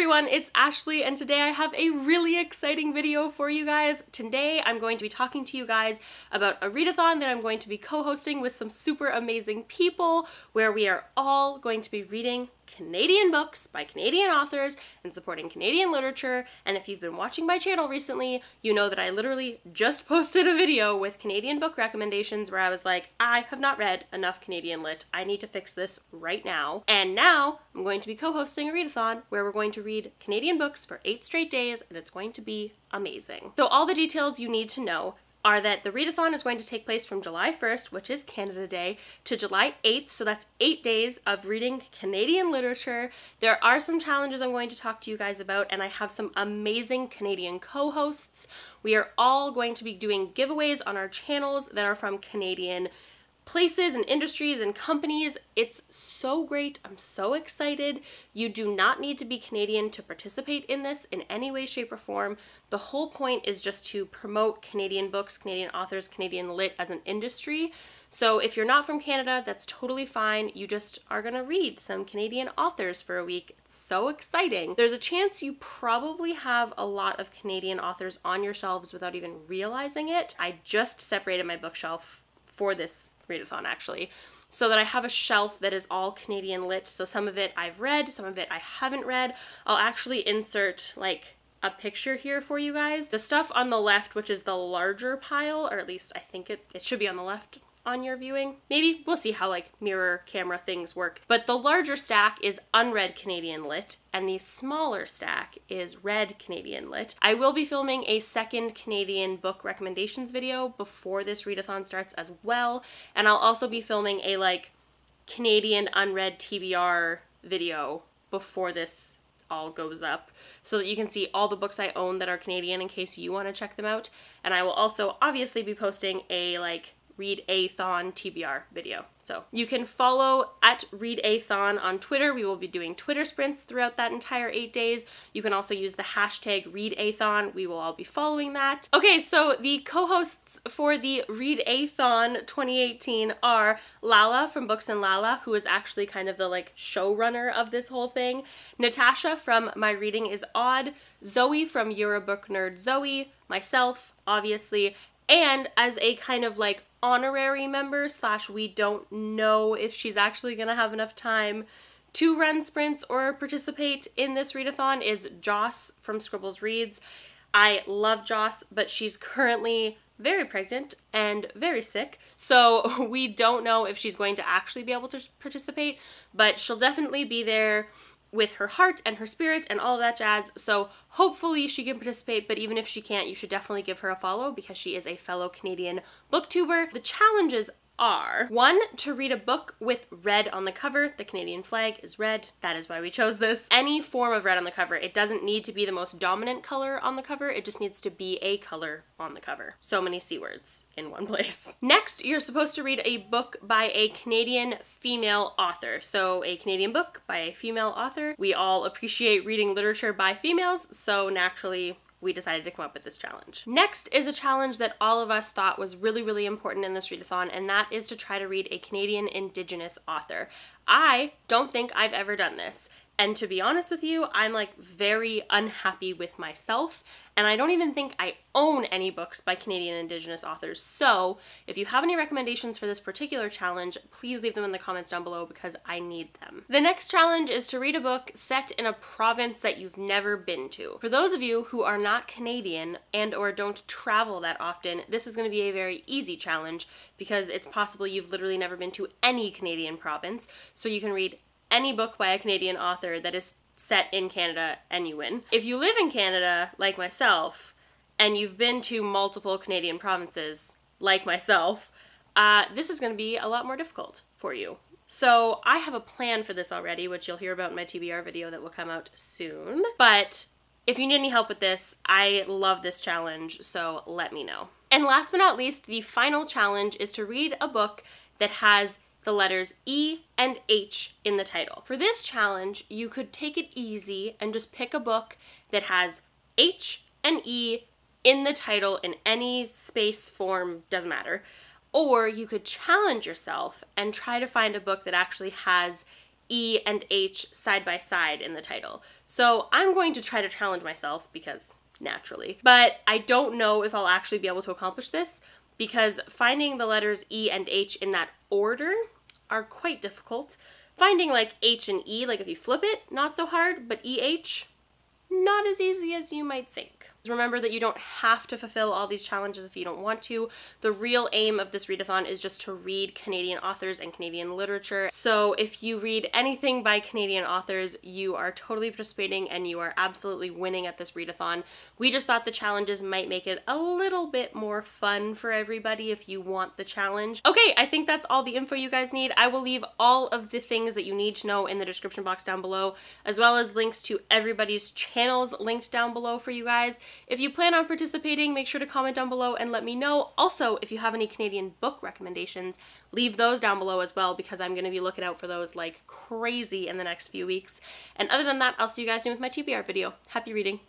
everyone, it's Ashley, and today I have a really exciting video for you guys. Today I'm going to be talking to you guys about a readathon that I'm going to be co-hosting with some super amazing people, where we are all going to be reading Canadian books by Canadian authors and supporting Canadian literature. And if you've been watching my channel recently, you know that I literally just posted a video with Canadian book recommendations where I was like, I have not read enough Canadian lit. I need to fix this right now. And now I'm going to be co-hosting a readathon where we're going to read Canadian books for 8 straight days, and it's going to be amazing. So all the details you need to know are that the readathon is going to take place from July 1st, which is Canada Day, to July 8th, so that's 8 days of reading Canadian literature. There are some challenges I'm going to talk to you guys about, and I have some amazing Canadian co-hosts. We are all going to be doing giveaways on our channels that are from Canadian places and industries and companies. It's so great. I'm so excited. You do not need to be Canadian to participate in this in any way, shape, or form. The whole point is just to promote Canadian books, Canadian authors, Canadian lit as an industry. So if you're not from Canada, that's totally fine. You just are gonna read some Canadian authors for a week. It's so exciting. There's a chance you probably have a lot of Canadian authors on your shelves without even realizing it. I just separated my bookshelf for this readathon actually, so that I have a shelf that is all Canadian lit. So some of it I've read, some of it I haven't read. I'll actually insert like a picture here for you guys. The stuff on the left, which is the larger pile, or at least I think it should be on the left on your viewing. Maybe, we'll see how like mirror camera things work. But the larger stack is unread Canadian lit, and the smaller stack is read Canadian lit. I will be filming a second Canadian book recommendations video before this readathon starts as well, and I'll also be filming a like Canadian unread TBR video before this all goes up, so that you can see all the books I own that are Canadian in case you want to check them out. And I will also obviously be posting a like Read-Eh-Thon TBR video. So you can follow at Read-Eh-Thon on Twitter. We will be doing Twitter sprints throughout that entire 8 days. You can also use the hashtag Read-Eh-Thon. We will all be following that. Okay, so the co-hosts for the Read-Eh-Thon 2018 are Lala from Books and Lala, who is actually kind of the like showrunner of this whole thing, Natasha from My Reading is Odd, Zoe from You're a Book Nerd Zoe, myself, obviously, and as a kind of like honorary member / we don't know if she's actually gonna have enough time to run sprints or participate in this readathon is Joss from Scribbles Reads. I love Joss, but she's currently very pregnant and very sick, so we don't know if she's going to actually be able to participate, but she'll definitely be there with her heart and her spirit and all of that jazz, so hopefully she can participate. But even if she can't, you should definitely give her a follow because she is a fellow Canadian booktuber. The challenges are: 1, to read a book with red on the cover. The Canadian flag is red. That is why we chose this. Any form of red on the cover. It doesn't need to be the most dominant color on the cover. It just needs to be a color on the cover. So many C words in one place. Next, you're supposed to read a book by a Canadian female author. So a Canadian book by a female author. We all appreciate reading literature by females, so naturally we decided to come up with this challenge. Next is a challenge that all of us thought was really, really important in this readathon, and that is to try to read a Canadian indigenous author. I don't think I've ever done this, and to be honest with you, I'm like very unhappy with myself, and I don't even think I own any books by Canadian indigenous authors. So if you have any recommendations for this particular challenge, please leave them in the comments down below because I need them. The next challenge is to read a book set in a province that you've never been to. For those of you who are not Canadian and or don't travel that often, this is going to be a very easy challenge because it's possible you've literally never been to any Canadian province, so you can read any book by a Canadian author that is set in Canada and you win. If you live in Canada, like myself, and you've been to multiple Canadian provinces, like myself, this is going to be a lot more difficult for you. So I have a plan for this already, which you'll hear about in my TBR video that will come out soon. But if you need any help with this, I love this challenge, so let me know. And last but not least, the final challenge is to read a book that has the letters E and H in the title. For this challenge, you could take it easy and just pick a book that has H and E in the title in any space, form, doesn't matter. Or you could challenge yourself and try to find a book that actually has E and H side by side in the title. So I'm going to try to challenge myself because naturally, but I don't know if I'll actually be able to accomplish this because finding the letters E and H in that order are quite difficult. Finding like H and E, like if you flip it, not so hard, but EH, not as easy as you might think. Remember that you don't have to fulfill all these challenges if you don't want to. The real aim of this readathon is just to read Canadian authors and Canadian literature. So if you read anything by Canadian authors, you are totally participating and you are absolutely winning at this readathon. We just thought the challenges might make it a little bit more fun for everybody if you want the challenge. Okay, I think that's all the info you guys need. I will leave all of the things that you need to know in the description box down below, as well as links to everybody's channels linked down below for you guys. If you plan on participating, make sure to comment down below and let me know. Also, if you have any Canadian book recommendations, leave those down below as well because I'm going to be looking out for those like crazy in the next few weeks. And other than that, I'll see you guys soon with my TBR video. Happy reading!